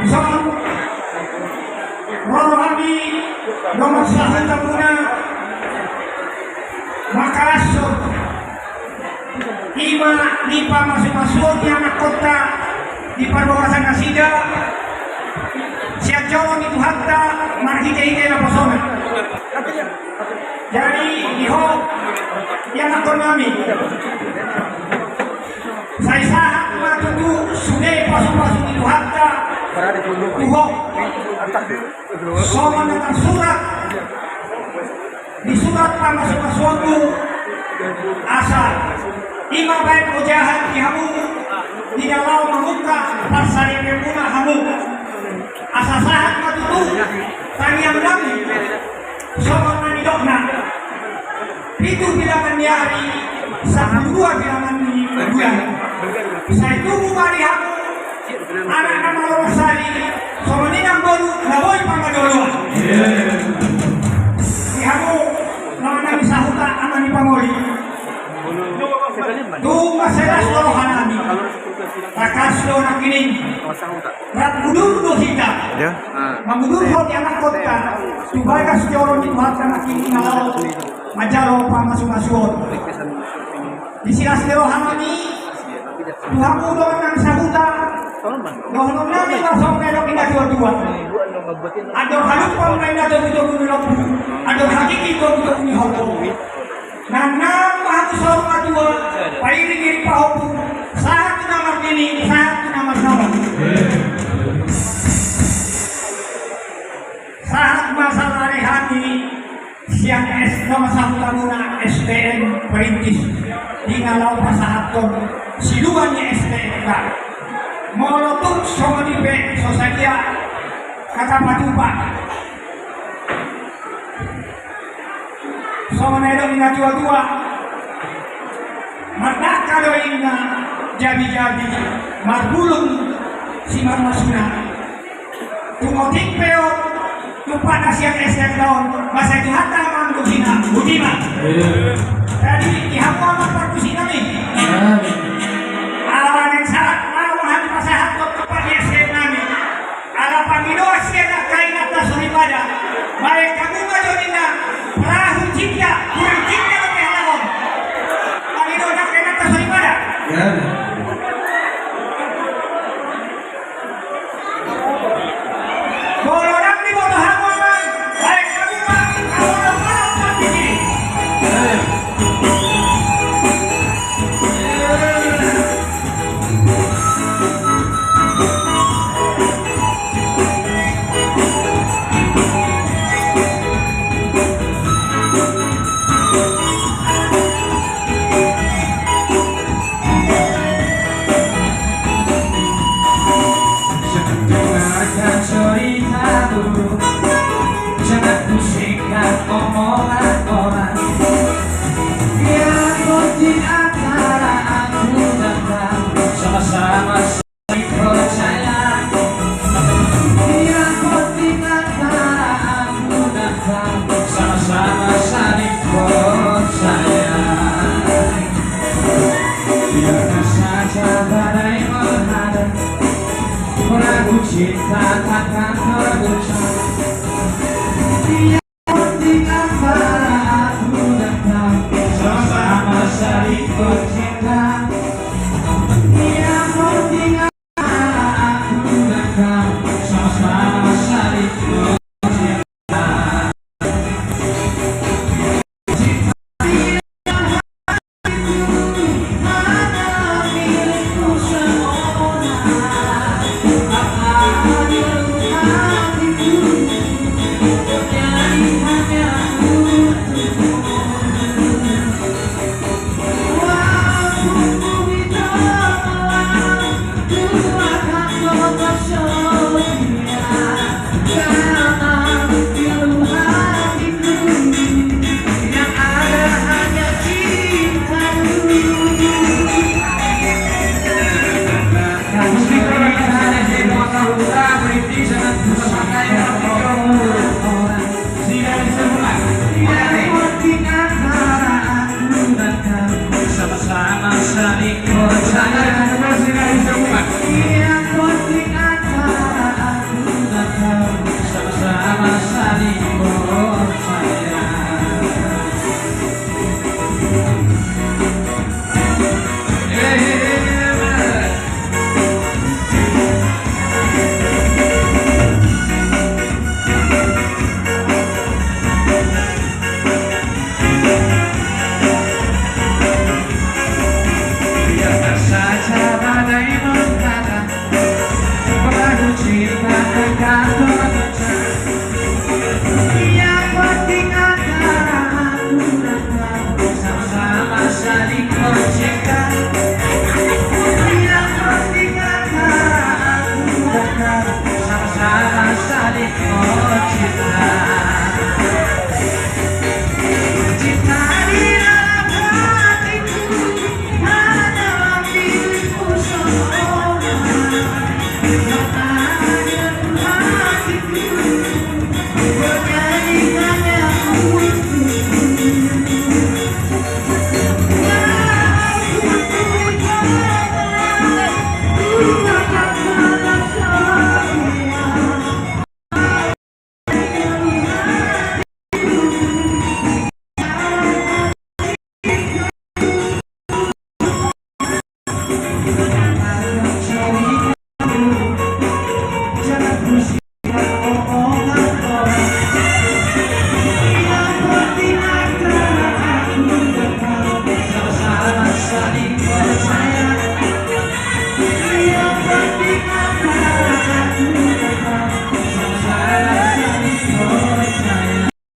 Son Rohani nomor satu muna Makassar Ima Lipa masuk-masuk di anak kota di perbatasan Nasida siap jawab itu hatta marhide na posona jadi iho yang ekonomi saya sahat matutu sudah pasuk-pasuk itu hatta iho sama dengan surat di surat masuk-masuk itu asal ima baik ujahat dihamu di dalam membuka pasari pemuna hamu asa sahat matutu tanyang nami sama manidokna itu bilangan di hari 12 bilangan di bulan saya tunggu hari hamu anak nama lorosari sama ninang baru naboy pangadolo di hamu nama nami sahuta amani pamori Tunggu sedas lo hanami, takas lo nak ini, rat mudur lo kita, mamudur lo di anak kota, tubai kas jorong di buat anak ini kalau majaro pamasuk-masuk, di silas lo hanami, Tuhan mudo nang sahuta, dohon nami langsung melok indah dua-dua, ada halupang indah dua-dua, ada hakiki dua-dua. Nana mahatu sorma dua, pairi kiri pahopu, satu nomor ini, satu nomor nomor. Saat masalah rehani, siang S nomor satu taruna STN perintis, di ngalau pasahaton, siluannya STN kan. Molotuk sama di B, sosalia, kata padupa. Sama nedok ina tua-tua merdaka doina jadi-jadi marbulung si marmasuna tumotik peot tumpah nasihat esek daun masa itu hatta mangkusina budima jadi ihamu amat parkusina nih ala yang salah ala hati masahat tumpah di esek nami ala pangido esek kainat tasuri pada baik kamu ngajodina perahu cinta, kurang cinta lebih halal. Kali itu nak kena tasuri pada. Kalau orang di bawah hamuan, baik kamu mati, kalau orang mati ini. Cinta takkan tergoncang. Dia tinggal aku datang sama saling bercinta. Dia tinggal aku datang sama saling bercinta. Saling percaya, Oh cinta